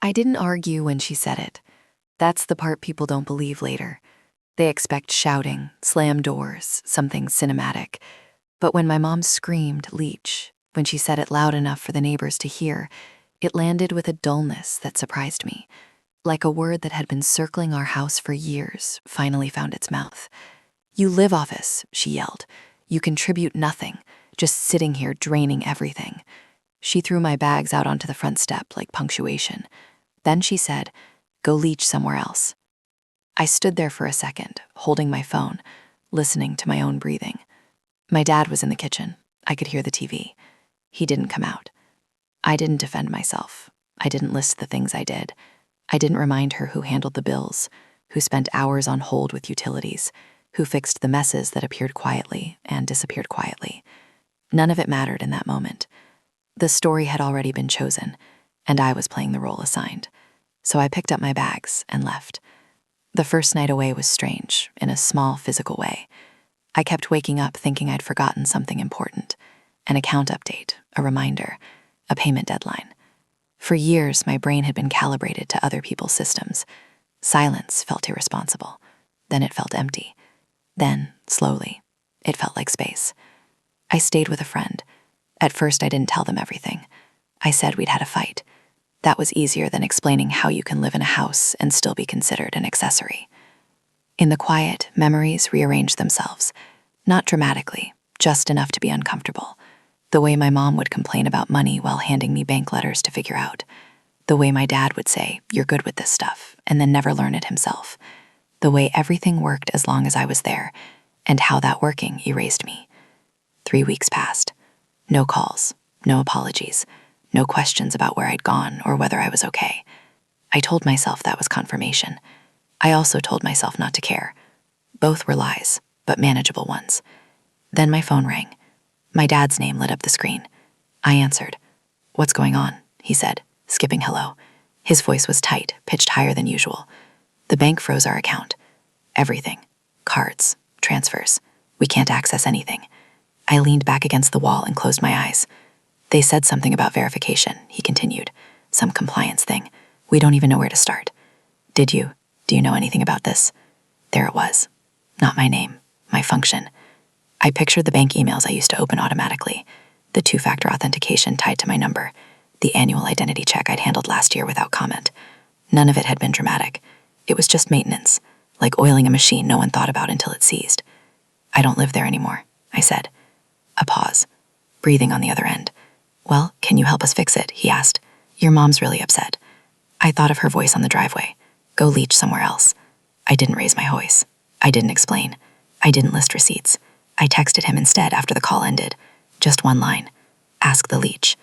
I didn't argue when she said it. That's the part people don't believe later. They expect shouting, slam doors, something cinematic. But when my mom screamed, "Leech," when she said it loud enough for the neighbors to hear, it landed with a dullness that surprised me. Like a word that had been circling our house for years finally found its mouth. "You live off us," she yelled. "You contribute nothing, just sitting here draining everything." She threw my bags out onto the front step like punctuation. Then she said, "Go leech somewhere else." I stood there for a second, holding my phone, listening to my own breathing. My dad was in the kitchen. I could hear the TV. He didn't come out. I didn't defend myself. I didn't list the things I did. I didn't remind her who handled the bills, who spent hours on hold with utilities, who fixed the messes that appeared quietly and disappeared quietly. None of it mattered in that moment. The story had already been chosen, and I was playing the role assigned. So I picked up my bags and left. The first night away was strange, in a small physical way. I kept waking up thinking I'd forgotten something important. An account update, a reminder, a payment deadline. For years, my brain had been calibrated to other people's systems. Silence felt irresponsible. Then it felt empty. Then, slowly, it felt like space. I stayed with a friend. At first, I didn't tell them everything. I said we'd had a fight. That was easier than explaining how you can live in a house and still be considered an accessory. In the quiet, memories rearranged themselves. Not dramatically, just enough to be uncomfortable. The way my mom would complain about money while handing me bank letters to figure out. The way my dad would say, "You're good with this stuff," and then never learn it himself. The way everything worked as long as I was there, and how that working erased me. 3 weeks passed. No calls, no apologies. No questions about where I'd gone or whether I was okay. I told myself that was confirmation. I also told myself not to care. Both were lies, but manageable ones. Then my phone rang. My dad's name lit up the screen. I answered. "What's going on?" he said, skipping hello. His voice was tight, pitched higher than usual. "The bank froze our account. Everything. Cards, transfers. We can't access anything." I leaned back against the wall and closed my eyes. "They said something about verification," he continued. "Some compliance thing. We don't even know where to start." Do you know anything about this?" There it was. Not my name, my function. I pictured the bank emails I used to open automatically, the 2-factor authentication tied to my number, the annual identity check I'd handled last year without comment. None of it had been dramatic. It was just maintenance, like oiling a machine no one thought about until it seized. "I don't live there anymore," I said. A pause. Breathing on the other end. "Well, can you help us fix it?" he asked. "Your mom's really upset." I thought of her voice on the driveway. "Go leech somewhere else." I didn't raise my voice. I didn't explain. I didn't list receipts. I texted him instead after the call ended. Just one line. "Ask the leech."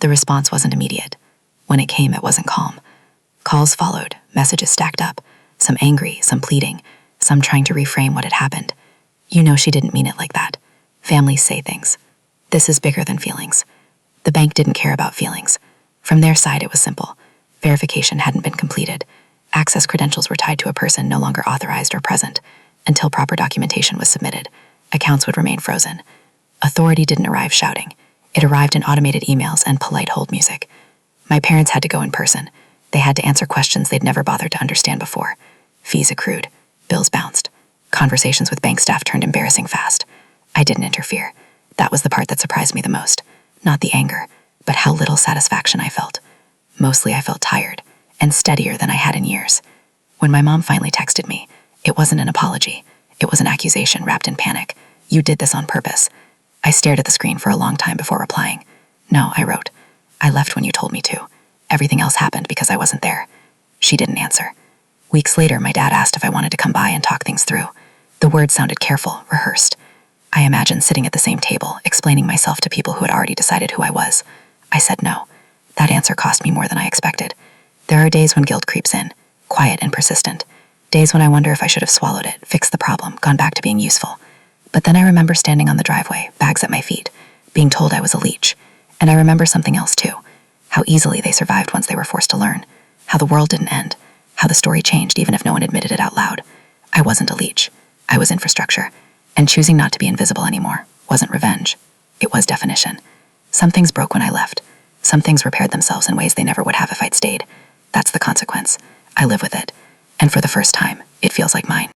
The response wasn't immediate. When it came, it wasn't calm. Calls followed, messages stacked up, some angry, some pleading, some trying to reframe what had happened. "You know she didn't mean it like that. Families say things. This is bigger than feelings." The bank didn't care about feelings. From their side, it was simple. Verification hadn't been completed. Access credentials were tied to a person no longer authorized or present. Until proper documentation was submitted, accounts would remain frozen. Authority didn't arrive shouting. It arrived in automated emails and polite hold music. My parents had to go in person. They had to answer questions they'd never bothered to understand before. Fees accrued. Bills bounced. Conversations with bank staff turned embarrassing fast. I didn't interfere. That was the part that surprised me the most. Not the anger, but how little satisfaction I felt. Mostly I felt tired, and steadier than I had in years. When my mom finally texted me, it wasn't an apology. It was an accusation wrapped in panic. "You did this on purpose." I stared at the screen for a long time before replying. "No," I wrote. "I left when you told me to. Everything else happened because I wasn't there." She didn't answer. Weeks later, my dad asked if I wanted to come by and talk things through. The words sounded careful, rehearsed. I imagined sitting at the same table, explaining myself to people who had already decided who I was. I said no. That answer cost me more than I expected. There are days when guilt creeps in, quiet and persistent. Days when I wonder if I should have swallowed it, fixed the problem, gone back to being useful. But then I remember standing on the driveway, bags at my feet, being told I was a leech. And I remember something else too. How easily they survived once they were forced to learn. How the world didn't end. How the story changed even if no one admitted it out loud. I wasn't a leech. I was infrastructure. And choosing not to be invisible anymore wasn't revenge. It was definition. Some things broke when I left. Some things repaired themselves in ways they never would have if I'd stayed. That's the consequence. I live with it. And for the first time, it feels like mine.